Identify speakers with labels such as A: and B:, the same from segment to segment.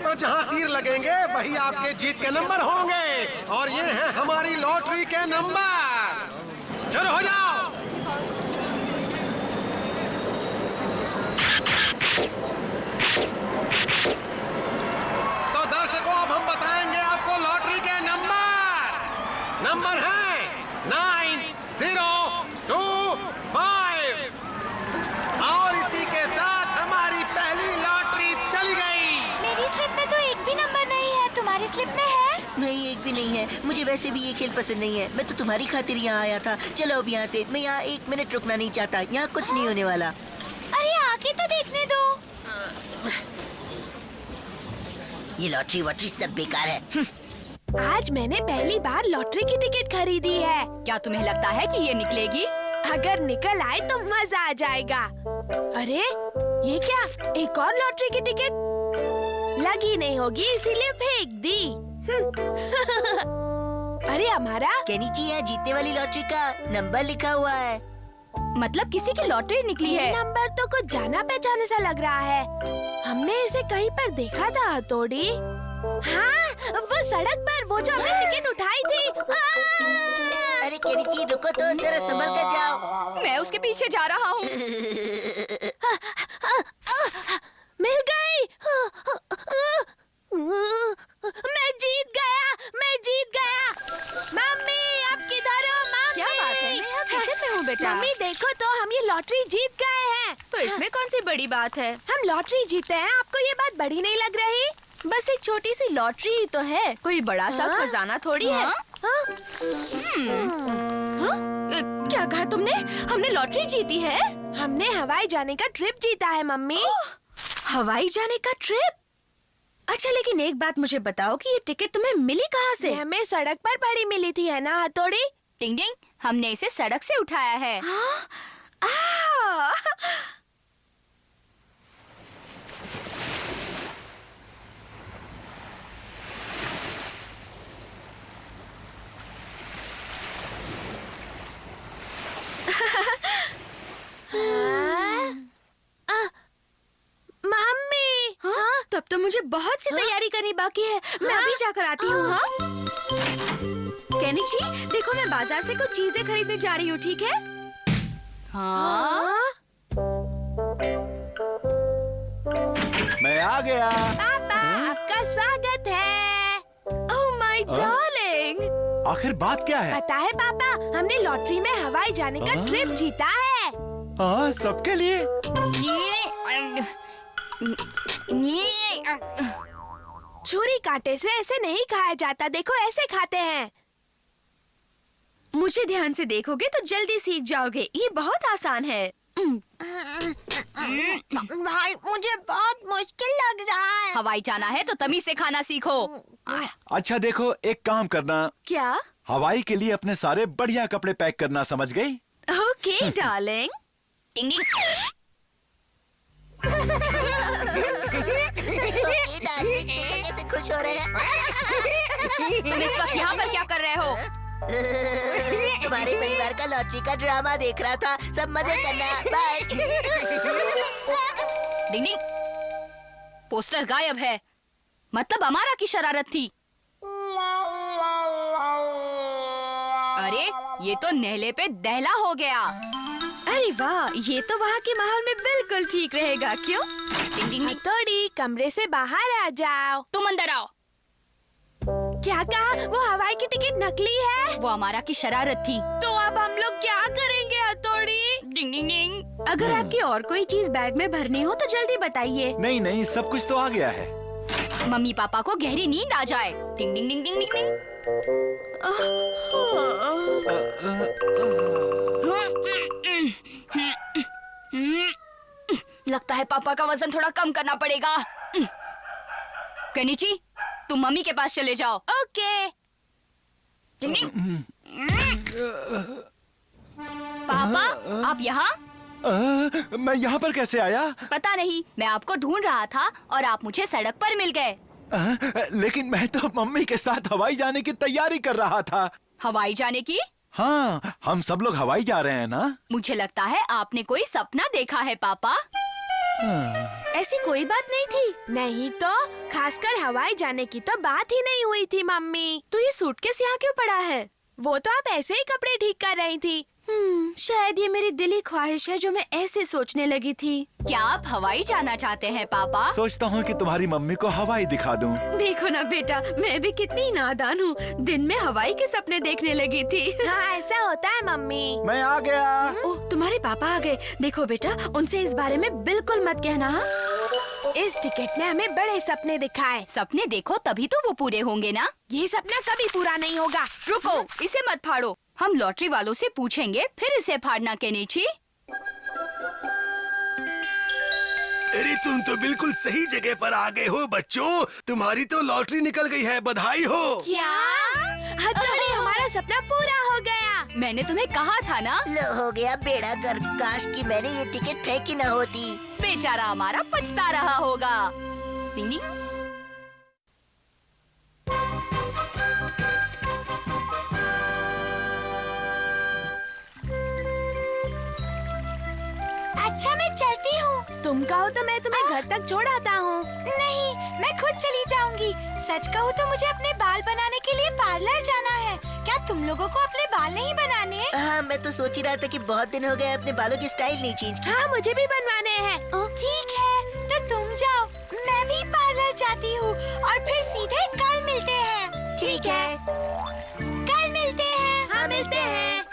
A: पर जहाँ तीर लगेंगे वही आपके जीत के नंबर होंगे। और ये हैं हमारी लॉटरी के नंबर। चलो हो जाओ। तो दर्शकों, अब हम बताएंगे आपको लॉटरी के नंबर हैं 9025। और इसी के साथ हमारी पहली लॉटरी चली गई।
B: मेरी स्लिप में तो एक भी नंबर नहीं है, तुम्हारी स्लिप में है?
C: नहीं, एक भी नहीं है। मुझे वैसे भी ये खेल पसंद नहीं है। मैं तो तुम्हारी खातिर यहाँ आया था। चलो अब यहाँ से। मैं यहाँ 1 मिनट रुकना नहीं चाहता। यहाँ कुछ नहीं होने वाला।
B: अरे आगे तो देखने दो।
C: ये लॉटरी वॉटरी सब बेकार है।
D: आज मैंने पहली बार लॉटरी की टिकट खरीदी है।
E: क्या तुम्हें लगता है कि ये निकलेगी?
D: अगर निकल आए तो मजा आ जाएगा। अरे ये क्या, एक और लॉटरी की टिकट? लगी नहीं होगी इसीलिए फेंक दी। अरे हमारा
C: केनिची, यहाँ जीतने वाली लॉटरी का नंबर लिखा हुआ है।
E: मतलब किसी की लॉटरी निकली है।
D: नंबर तो कुछ जाना पहचाने सा लग रहा है। हमने इसे कहीं पर देखा था हथौड़ी। हाँ, वो सड़क पर वो जो हमने टिकट उठाई थी।
C: अरे केनिची, रुको तो, जरा संभल कर जाओ।
E: मैं उसके पीछे जा रहा हूँ।
D: मिल गई। मैं जीत गया। मम्मी, आप किधर हो? मम्मी,
E: क्या बात है? मैं यहाँ किचन में हूँ बेटा।
D: मम्मी देखो तो, हम ये लॉटरी जीत गए हैं।
E: तो इसमें कौन सी बड़ी बात है?
D: हम लॉटरी जीते हैं, आपको ये बात बड़ी नहीं लग रही?
E: बस एक छोटी सी लॉटरी ही तो है, कोई बड़ा सा खजाना थोड़ी है। क्या कहा तुमने? हमने लॉटरी जीती है?
D: हमने हवाई जाने का ट्रिप जीता है मम्मी।
E: हवाई जाने का ट्रिप? अच्छा, लेकिन एक बात मुझे बताओ कि ये टिकट तुम्हें मिली कहाँ से?
D: हमें सड़क पर पड़ी मिली थी, है ना हथौड़ी?
E: टिंग टिंग, हमने इसे सड़क से उठाया है।
D: मम्मी,
E: हाँ? तब तो मुझे बहुत सी तैयारी करनी बाकी है। मैं अभी जाकर आती हूँ। हाँ? केनिची, देखो मैं बाजार से कुछ चीजें खरीदने जा रही हूँ, ठीक है? हाँ?
F: मैं आ गया।
D: पापा, आपका स्वागत है।
E: Oh my darling.
F: आखिर बात क्या है?
D: पता है पापा, हमने लॉटरी में हवाई जाने का ट्रिप जीता है।
F: हाँ, सबके लिए।
D: छुरी कांटे से ऐसे नहीं खाया जाता, देखो ऐसे खाते हैं।
E: मुझे ध्यान से देखोगे तो जल्दी सीख जाओगे, ये बहुत आसान है।
B: भाई, मुझे बहुत मुश्किल लग रहा है।
E: हवाई जाना है तो तमीज से खाना सीखो।
F: अच्छा देखो, एक काम करना।
E: क्या?
F: हवाई के लिए अपने सारे बढ़िया कपड़े पैक करना, समझ गई?
E: Okay darling.
C: कैसे खुश हो रहे हैं?
E: तुम इस वक्त यहाँ पर क्या कर रहे हो?
C: तुम्हारे परिवार का लॉटरी का ड्रामा देख रहा था। सब मजे करना। बाय।
E: डिंग डिंग, पोस्टर गायब है। मतलब अमारा की शरारत थी। अरे ये तो नहले पे दहला हो गया। अरे वाह, ये तो वहाँ के माहौल में बिल्कुल ठीक रहेगा। क्यों? डिंग डिंग,
D: हथौड़ी, कमरे से बाहर आ जाओ।
E: तुम अंदर आओ।
D: क्या कहा? वो हवाई की टिकट नकली है?
E: वो अमारा की शरारत थी।
D: तो अब हम लोग क्या करेंगे हथौड़ी?
E: डिंग डिंग डिंग। अगर आपकी और कोई चीज बैग में भरनी हो तो जल्दी बताइए।
F: नहीं नहीं, सब कुछ तो आ गया है।
E: मम्मी पापा को गहरी नींद आ जाए। डिंग डिंग डिंग डिंग डिंग डिंग। लगता है पापा का वजन थोड़ा कम करना पड़ेगा। केनिची, तुम मम्मी के पास चले जाओ।
D: ओके।
E: डिंग डिंग। पापा, आप यहाँ?
F: मैं यहाँ पर कैसे आया?
E: पता नहीं, मैं आपको ढूंढ रहा था और आप मुझे सड़क पर मिल गए।
F: लेकिन मैं तो मम्मी के साथ हवाई जाने की तैयारी कर रहा था।
E: हवाई जाने की?
F: हाँ, हम सब लोग हवाई जा रहे हैं ना।
E: मुझे लगता है आपने कोई सपना देखा है पापा। ऐसी कोई बात नहीं थी।
D: नहीं तो, खासकर हवाई जाने की तो बात ही नहीं हुई थी मम्मी।
E: तो ये सूटकेस यहाँ क्यों पड़ा है?
D: वो तो आप ऐसे ही कपड़े ठीक कर रही थी।
E: शायद ये मेरी दिली ख्वाहिश है जो मैं ऐसे सोचने लगी थी। क्या आप हवाई जाना चाहते हैं पापा?
F: सोचता हूँ कि तुम्हारी मम्मी को हवाई दिखा दूँ।
E: देखो ना बेटा, मैं भी कितनी नादान हूँ। दिन में हवाई के सपने देखने लगी थी।
D: हाँ, ऐसा होता है मम्मी।
F: मैं आ गया।
E: ओह, तुम्हारे पापा आ गए। देखो बेटा, उनसे इस बारे में बिल्कुल मत कहना।
D: इस टिकट ने हमें बड़े सपने दिखाए।
E: सपने देखो तभी तो वो पूरे होंगे ना।
D: ये सपना कभी पूरा नहीं होगा।
E: रुको, इसे मत फाड़ो। हम लॉटरी वालों से पूछेंगे, फिर इसे फाड़ना केनिची।
A: अरे तुम तो बिल्कुल सही जगह पर आ गए हो बच्चों। तुम्हारी तो लॉटरी निकल गई है, बधाई हो।
D: क्या? हथौड़ी, हमारा सपना पूरा हो गया।
E: मैंने तुम्हें कहा था ना।
C: लो हो गया बेड़ा गर्क। काश कि मैंने ये टिकट फेंकी न होती।
E: बेचारा हमारा पछता रहा होगा। टिंग
B: अच्छा मैं चलती हूँ।
D: तुम कहो तो मैं तुम्हें घर तक छोड़ आता हूँ।
B: नहीं, मैं खुद चली जाऊंगी। सच कहूँ तो मुझे अपने बाल बनाने के लिए पार्लर जाना है। क्या तुम लोगों को अपने बाल नहीं बनाने?
C: हाँ, मैं तो सोच ही रहा था कि बहुत दिन हो गए अपने बालों की स्टाइल नहीं चेंज की।
D: हाँ, मुझे भी बनवाने हैं।
B: ठीक है, तो तुम जाओ, मैं भी पार्लर जाती हूँ और फिर सीधे कल मिलते हैं।
C: ठीक है,
B: कल मिलते हैं।
C: हाँ मिलते हैं।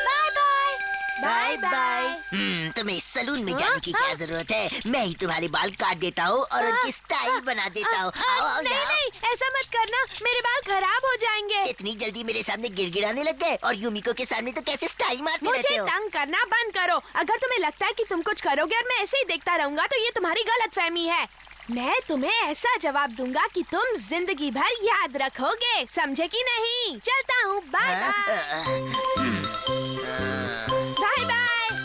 B: Bye bye.
C: Bye bye. तुम्हें इस सलून में जाने की क्या जरूरत है? मैं ही तुम्हारे बाल काट देता हूँ और उनकी स्टाइल बना देता हूँ। आओ आओ
D: नहीं
C: यहाँ।
D: नहीं, ऐसा मत करना, मेरे बाल खराब हो जाएंगे।
C: इतनी जल्दी मेरे सामने गिड़गिड़ाने लग गए और यूमिको के सामने तो कैसे स्टाइल मारते रहते
D: मुझे
C: हो?
D: तंग करना बंद करो। अगर तुम्हें लगता है कि तुम कुछ करोगे और मैं ऐसे ही देखता रहूंगा तो ये तुम्हारी गलतफहमी है। मैं तुम्हें ऐसा जवाब दूंगा कि तुम जिंदगी भर याद रखोगे, समझे कि नहीं? चलता हूँ, बाय बाय बाय।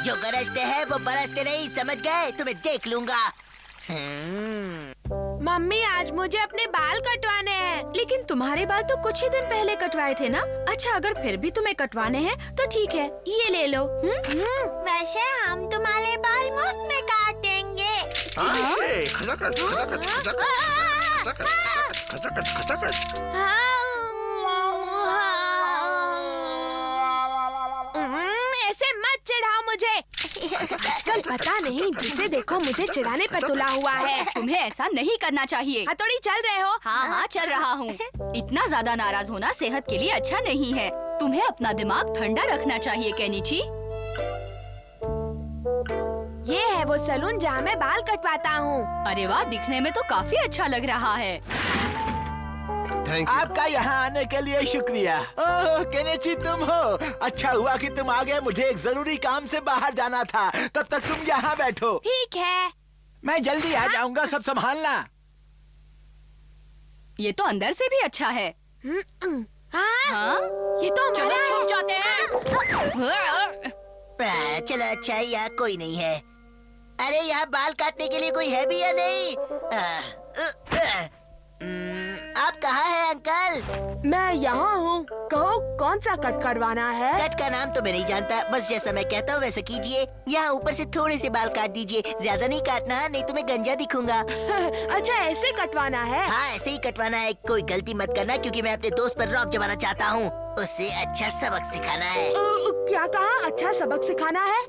C: जो गरजते हैं वो बरसते नहीं, समझ गए? तुम्हें देख लूंगा।
D: मम्मी, आज मुझे अपने बाल कटवाने हैं।
E: लेकिन तुम्हारे बाल तो कुछ ही दिन पहले कटवाए थे ना। अच्छा, अगर फिर भी तुम्हें कटवाने हैं तो ठीक है, ये ले लो।
B: वैसे हम तुम्हारे बाल मुफ्त में काट देंगे।
D: ऐसे मत चिढ़ाओ मुझे। आजकल पता नहीं जिसे देखो मुझे चिढ़ाने पर तुला हुआ है।
E: तुम्हें ऐसा नहीं करना चाहिए।
D: हथौड़ी, चल रहे हो?
E: हाँ हाँ, चल रहा हूँ। इतना ज्यादा नाराज होना सेहत के लिए अच्छा नहीं है। तुम्हें अपना दिमाग ठंडा रखना चाहिए केनिची।
D: ये है वो सैलून जहाँ मैं बाल कटवाता हूँ।
E: अरे वाह, दिखने में तो काफी अच्छा लग रहा है।
A: Thank you.
F: आपका यहाँ आने के लिए शुक्रिया। ओह केनिची, तुम हो? अच्छा हुआ कि तुम आ गए। मुझे एक जरूरी काम से बाहर जाना था। तब तक तुम यहाँ बैठो।
D: ठीक है।
F: मैं जल्दी आ जाऊंगा, सब संभालना।
E: ये तो अंदर से भी अच्छा है। हाँ?
D: ये तो
E: चलो
D: हमारा
E: छुप
D: है।
E: जाते हैं।
C: चलो अच्छा है, यहाँ कोई नहीं है। अरे यहाँ बाल काटने के लिए कोई है भी या नहीं? आप कहाँ हैं अंकल?
D: मैं यहाँ हूँ। कहो, कौन सा कट करवाना है?
C: कट का नाम तो मैं नहीं जानता, बस जैसा मैं कहता हूँ वैसा कीजिए। यहाँ ऊपर से थोड़े से बाल काट दीजिए, ज्यादा नहीं काटना, नहीं तो मैं गंजा दिखूंगा।
D: अच्छा, ऐसे कटवाना है?
C: हाँ ऐसे ही कटवाना है। कोई गलती मत करना, क्योंकि मैं अपने दोस्त पर रौब जमाना चाहता हूँ। उसे अच्छा सबक सिखाना है।
D: क्या कहा? अच्छा सबक सिखाना है?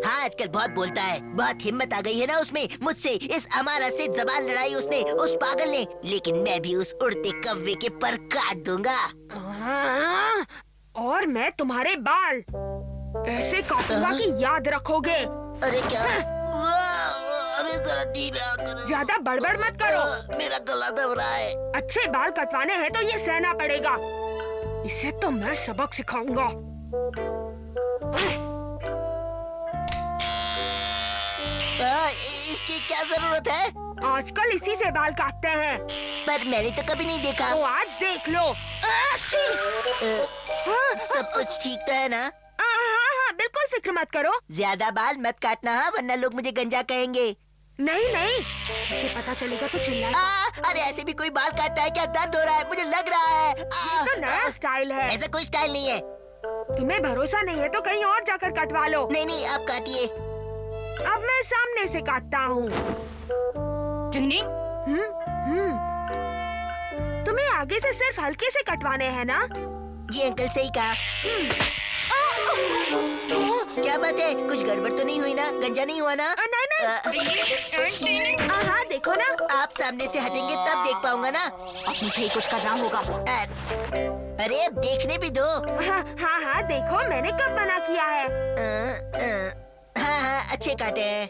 C: हाँ, आजकल बहुत बोलता है। बहुत हिम्मत आ गई है ना उसमें। मुझसे इस अमारा से जबान लड़ाई उसने, उस पागल ने। लेकिन मैं भी उस उड़ते कव्वे के पर काट दूंगा।
D: और मैं तुम्हारे बाल ऐसे काटूंगा कि याद रखोगे।
C: अरे क्या? अरे जरा ढीला करो।
D: ज्यादा बड़बड़ मत करो।
C: मेरा गला दब रहा है।
D: अच्छे बाल कटवाने हैं तो ये सहना पड़ेगा। इसे तो मैं सबक सिखाऊंगा।
C: इसकी क्या जरूरत है?
D: आजकल इसी से बाल काटते हैं।
C: पर मैंने तो कभी नहीं देखा।
D: तो आज देख लो।
C: सब कुछ ठीक तो है ना?
D: हाँ, बिल्कुल फिक्र मत करो।
C: ज्यादा बाल मत काटना, हाँ, वरना लोग मुझे गंजा कहेंगे।
D: नहीं नहीं, इसे पता चलेगा तो चिल्लाएगा।
C: अरे ऐसे भी कोई बाल काटता है क्या? दर्द हो रहा है, मुझे लग रहा है।
D: ये तो नया स्टाइल है।
C: ऐसा कोई स्टाइल नहीं है।
D: तुम्हें भरोसा नहीं है तो कहीं और जाकर कटवा लो।
C: नहीं नहीं, आप काटिए।
D: अब मैं सामने से काटता हूँ। तुम्हें आगे से सिर्फ हल्के से कटवाने हैं ना?
C: ये अंकल सही कहा। क्या बात है, कुछ गड़बड़ तो नहीं हुई ना? गंजा नहीं हुआ ना?
D: नहीं। हाँ देखो ना।
C: आप सामने से हटेंगे तब देख पाऊंगा ना।
E: अब मुझे ही कुछ करना होगा।
C: अरे अब देखने भी दो।
D: हाँ देखो मैंने कब मना किया है।
C: हाँ अच्छे काटे हैं।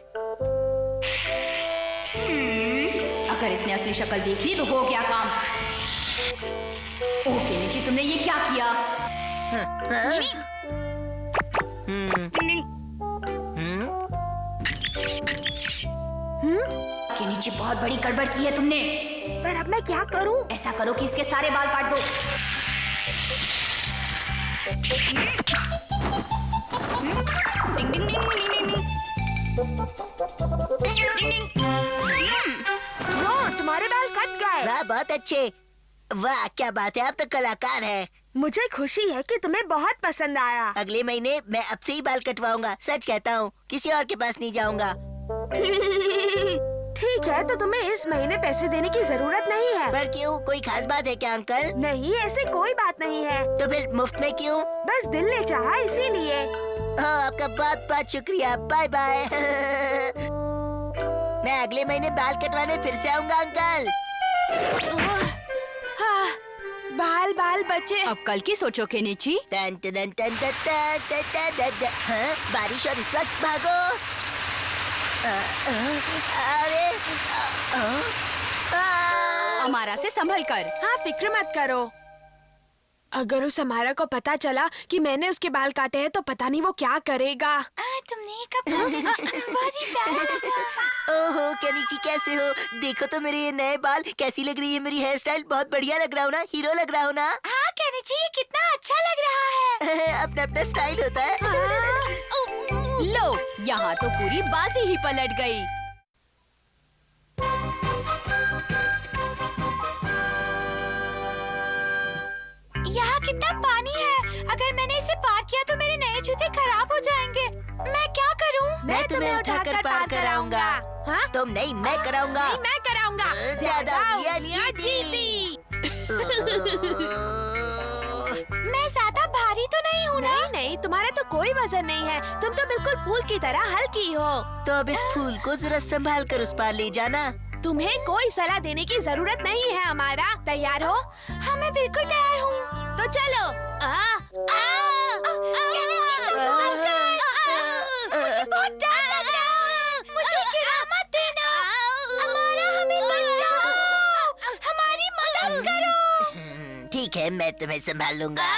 E: अगर इसने असली शक्ल देख ली तो हो गया काम। ओह केनिची, तुमने ये क्या किया? केनिची, बहुत बड़ी गड़बड़ की है तुमने।
D: पर अब मैं क्या करूं?
E: ऐसा करो कि इसके सारे बाल काट दो। डिंग डिंग डिंग डिंग डिंग डिंग।
D: तुम्हारे बाल कट गए।
C: वाह बहुत अच्छे। वाह क्या बात है, आप तो कलाकार है।
D: मुझे खुशी है कि तुम्हें बहुत पसंद आया।
C: अगले महीने मैं अब से ही बाल कटवाऊंगा, सच कहता हूँ, किसी और के पास नहीं जाऊंगा।
D: ठीक है, तो तुम्हें इस महीने पैसे देने की जरूरत नहीं है।
C: पर क्यों, कोई खास बात है क्या अंकल?
D: नहीं, ऐसी कोई बात नहीं है।
C: तो फिर मुफ्त में क्यों?
D: बस दिल ने चाहा इसीलिए।
C: हाँ आपका बहुत बहुत शुक्रिया, बाय बाय। मैं अगले महीने बाल कटवाने फिर से आऊंगा अंकल।
D: हाँ, बाल बचे।
E: अब कल की सोचो केनिची।
C: टन टन टन टन टन टन टन टन टन। हाँ, बारिश और इस वक्त भागो। अरे
E: हमारा से संभल कर।
D: हाँ फिक्र मत करो। अगर उस हमारा को पता चला कि मैंने उसके बाल काटे हैं तो पता नहीं वो क्या करेगा।
B: तुमने ये कब बहुत ही प्यारा लगा।
C: ओहो केनिची कैसे हो? देखो तो मेरे ये नए बाल, कैसी लग रही है मेरी हेयर स्टाइल? बहुत बढ़िया लग रहा हूँ ना? हीरो लग रहा हूँ ना?
B: हाँ केनिची, ये कितना अच्छा लग रहा है।
C: अपना अपना स्टाइल होता है।
E: लो, यहाँ तो पूरी बाजी ही पलट गई।
B: यहाँ कितना पानी है। अगर मैंने इसे पार किया तो मेरे नए जूते खराब हो जाएंगे। मैं क्या करूँ?
C: मैं तुम्हें उठाकर पार कराऊंगा।
D: हाँ?
C: तुम नहीं, मैं कराऊंगा।
D: नहीं, मैं कराऊंगा।
C: ज्यादा उंगलियां
D: उंगलियां
C: जीती।
B: मैं ज्यादा भारी तो नहीं हूँ ना?
D: नहीं, तुम्हारा तो कोई वजन नहीं है। तुम तो बिल्कुल फूल की तरह हल्की हो।
C: तो अब इस फूल को जरा संभाल कर उस पार ले जाना।
D: तुम्हें कोई सलाह देने की जरूरत नहीं है हमारा। तैयार हो?
B: हाँ मैं बिल्कुल तैयार हूँ।
D: तो चलो।
B: मुझे बहुत डर लग रहा है। मुझे गिरा मत देना। हमारा हमें बचाओ। हमारी मदद करो।
C: ठीक है, मैं तुम्हें संभाल लूंगा।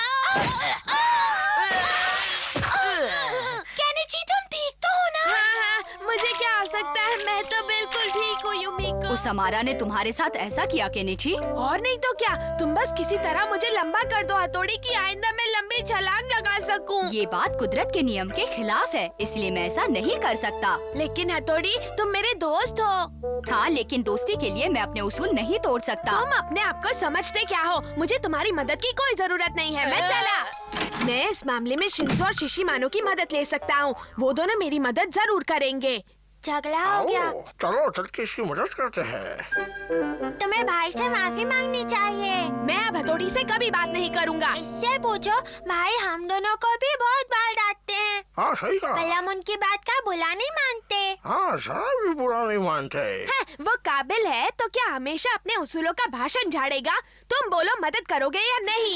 B: केनिची, तुम ठीक तो हो ना?
D: हाँ, मुझे क्या हो सकता है, मैं तो बिल्कुल ठीक हूँ युमिको।
E: उस हमारा ने तुम्हारे साथ ऐसा किया केनिची?
D: और नहीं तो क्या, तुम बस किसी तरह मुझे लंबा कर दो हथौड़ी की, आइंदा मैं लंबी छलांग लगा सकूं।
E: ये बात कुदरत के नियम के खिलाफ है, इसलिए मैं ऐसा नहीं कर सकता।
D: लेकिन हथौड़ी, तुम मेरे दोस्त हो।
E: हाँ, लेकिन दोस्ती के लिए मैं अपने उसूल नहीं तोड़ सकता।
D: तुम अपने आप को समझते क्या हो? मुझे तुम्हारी मदद की कोई जरूरत नहीं है, मैं चला। मैं इस मामले में शिंजो और शिशिमानो की मदद ले सकता हूँ। वो दोनों मेरी मदद जरूर करेंगे।
B: झगड़ा हो गया।
A: चलो चल के इसकी मदद करते हैं।
B: तुम्हें भाई से माफी मांगनी चाहिए।
D: मैं अब हथौड़ी से कभी बात नहीं करूँगा।
B: इससे पूछो, भाई हम दोनों को भी बहुत बाल डांटते हैं।
A: हाँ सही कहा।
B: पर हम उनकी बात का बुरा नहीं मानते।
A: हाँ जरा भी बुरा नहीं मानते।
D: हाँ, वो काबिल है तो क्या हमेशा अपने उसूलों का भाषण झाड़ेगा? तुम बोलो, मदद करोगे या नहीं?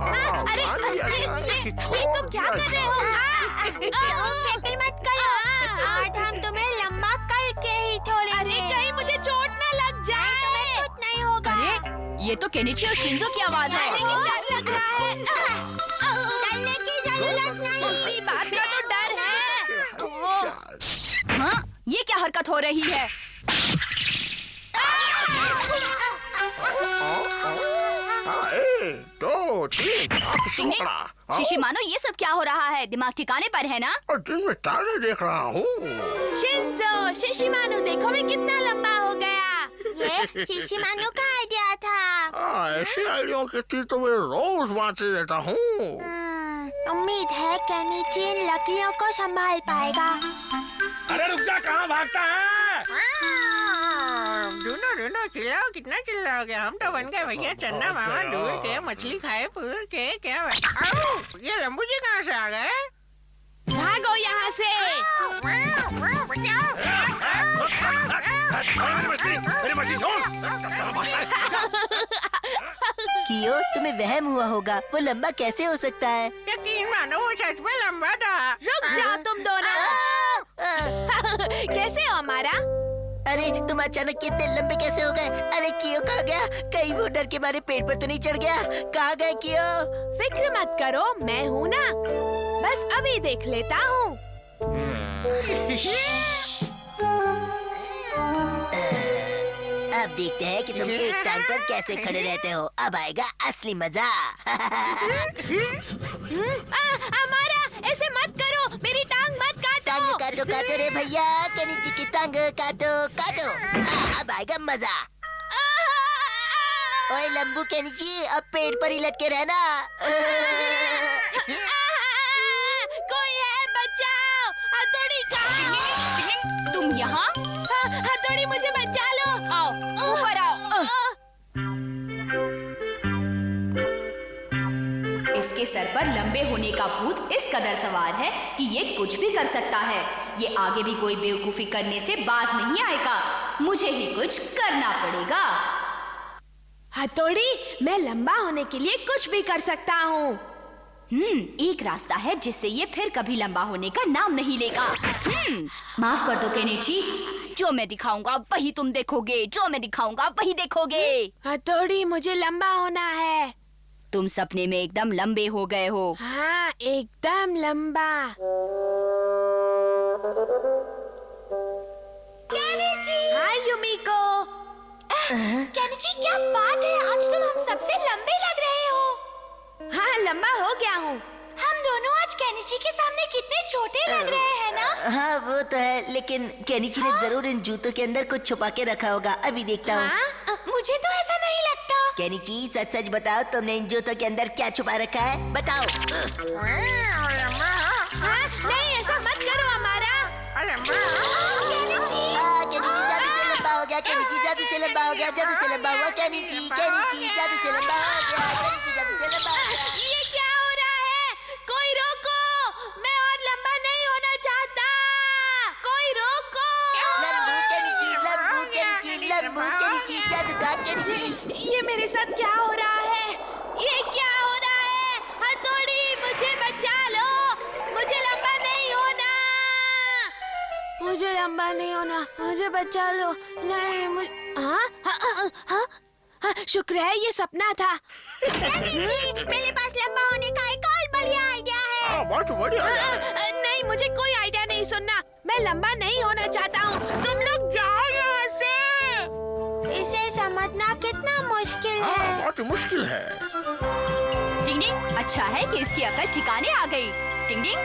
D: अरे ये तुम क्या कर रहे हो?
B: फिक्र मत करो, आज हम तुम्हें लंबा करके ही छोड़ेंगे।
D: अरे कहीं मुझे चोट न लग जाए।
B: तुम्हें कुछ नहीं होगा।
E: अरे ये तो केनिची और शिंजो की आवाज है।
D: लेकिन डर लग रहा है।
B: डरने की जरूरत नहीं।
D: उसी बात का तो डर है।
E: हाँ, ये क्या हरकत हो रही है?
A: एक दो तीन
E: शिशिमानो, ये सब क्या हो रहा है? दिमाग ठिकाने पर है ना?
A: और दिन में तारे देख रहा हूँ।
D: शिंजो, शिशिमानो, देखो मैं कितना लंबा हो गया।
B: ये शिशिमानो का आइडिया था।
A: ऐसी आइडियों की चीज तो मैं रोज बांटते रहता हूँ।
B: उम्मीद है केनिची इन लकड़ियों को संभाल पाएगा।
A: अरे रुक जा, कहाँ भागता है?
G: ढूंढो चिल्लाओ, कितना चिल्लाओगे? हम तो बन गए भैया चन्ना मामा, दूर के मछली खाए पूर के क्या। ये लंबू जी कहाँ से आ गए?
D: भागो यहाँ से।
A: मेरी मछली छोड़।
C: कियो, तुम्हें वहम हुआ होगा, वो लंबा कैसे हो सकता है?
G: यकीन मानो वो सच में लंबा था।
D: रुक जाओ तुम दोनों। कैसे हो हमारा?
C: अरे तुम अचानक कितने लंबे कैसे हो गए? अरे कियो कहाँ गया? कहीं वो डर के मारे पेड़ पर तो नहीं चढ़ गया? कहाँ गए कियो?
D: फिक्र मत करो, मैं हूँ ना, बस अभी देख लेता हूँ।
C: अब देखते हैं कि तुम एक टांग पर कैसे खड़े रहते हो। अब आएगा असली मजा।
D: हमारा ऐसे मत करो, मेरी टांग मत
C: टांग
D: काटो।
C: काटो काटो रे भैया, केनिची की टांग काटो काटो। अब आएगा मजा। ओए लंबू केनिची, अब पेड़ पर ही लटके रहना।
D: कोई है, बचाओ। हथौड़ी कहाँ?
E: तुम यहाँ?
D: हथौड़ी मुझे बचा लो।
E: आओ, ऊपर आओ। इसके सर पर लंबे होने का भूत इस कदर सवार है कि ये कुछ भी कर सकता है। ये आगे भी कोई बेवकूफी करने से बाज नहीं आएगा। मुझे ही कुछ करना पड़ेगा।
D: हथौड़ी, मैं लंबा होने के लिए कुछ भी कर सकता हूँ।
E: एक रास्ता है जिससे ये फिर कभी लंबा होने का नाम नहीं लेगा। माफ कर दो केनिची, जो मैं दिखाऊंगा वही तुम देखोगे, जो मैं दिखाऊंगा वही देखोगे।
D: हथौड़ी, मुझे लंबा होना है।
E: तुम सपने में एकदम लंबे हो गए हो।
D: हाँ, एकदम लंबा। हाय युमिको।
B: केनिची, क्या बात है? आज तुम हम सबसे लंबे लग रहे हो।
D: हाँ, लंबा हो गया हूँ।
B: हम दोनों आज केनिची के सामने कितने छोटे लग रहे हैं ना?
C: हाँ वो तो है, लेकिन केनिची ने जरूर इन जूतों के अंदर कुछ छुपा के रखा होगा। अभी देखता हूँ।
D: हाँ?
B: मुझे तो ऐसा नहीं लगता।
C: केनिची, सच सच बताओ, तुमने इन जूतों के अंदर क्या छुपा रखा है? बताओ।
D: हाँ? नहीं, ऐसा मत करो हमारा।
B: केनिची,
C: केनिची जादू से लंबा हो गया। केनिची जादू से लंबा हो गया। जादू से लंबा हुआ। केनिची केनिची जादू से लंबा हो गया। केनिची जादू से लंबा हो गया।
D: ये क्या हो रहा है? कोई रोको, मैं और लंबा नहीं होना चाहता। कोई रोको।
C: लंबू केनिची, लंबू केनिची, लंबू केनिची, जादू का केनिची।
D: ये मेरे साथ क्या हो रहा है? ये क्या हो रहा है? हथौड़ी, मुझे बचा लो। मुझे लंबा नहीं होना। मुझे लंबा नहीं होना। मुझे बचा लो। नहीं, मुझे हाँ हाँ हाँ हाँ हाँ, शुक्र है ये सपना था।
B: मेरे पास लंबा होने का एक और बढ़िया आइडिया है।
F: बहुत बढ़िया।
D: नहीं, मुझे कोई आइडिया नहीं सुनना। मैं लंबा नहीं होना चाहता हूँ। तुम लोग जाओ यहाँ से।
B: इसे समझना कितना मुश्किल है।
F: बहुत मुश्किल है।
E: टिंग टिंग, अच्छा है कि इसकी अकल ठिकाने आ गई। टिंग टिंग,